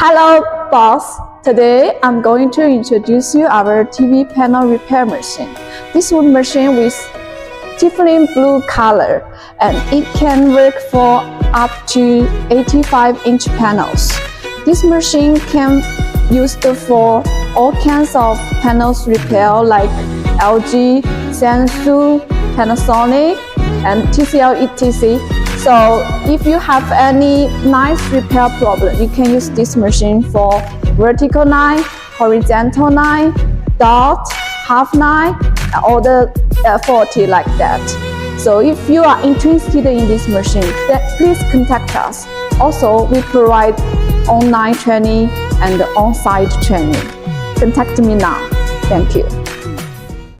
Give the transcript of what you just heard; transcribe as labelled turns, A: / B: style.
A: Hello, boss. Today I'm going to introduce you our TV panel repair machine. This one machine with Tiffany blue color, and it can work for up to 85-inch panels. This machine can used for all kinds of panels repair like LG, Samsung, Panasonic, and TCL etc. So if you have any knife repair problem, you can use this machine for vertical knife, horizontal knife, dot, half knife, and all the 40 like that. So if you are interested in this machine, then please contact us. Also, we provide online training and on-site training. Contact me now. Thank you.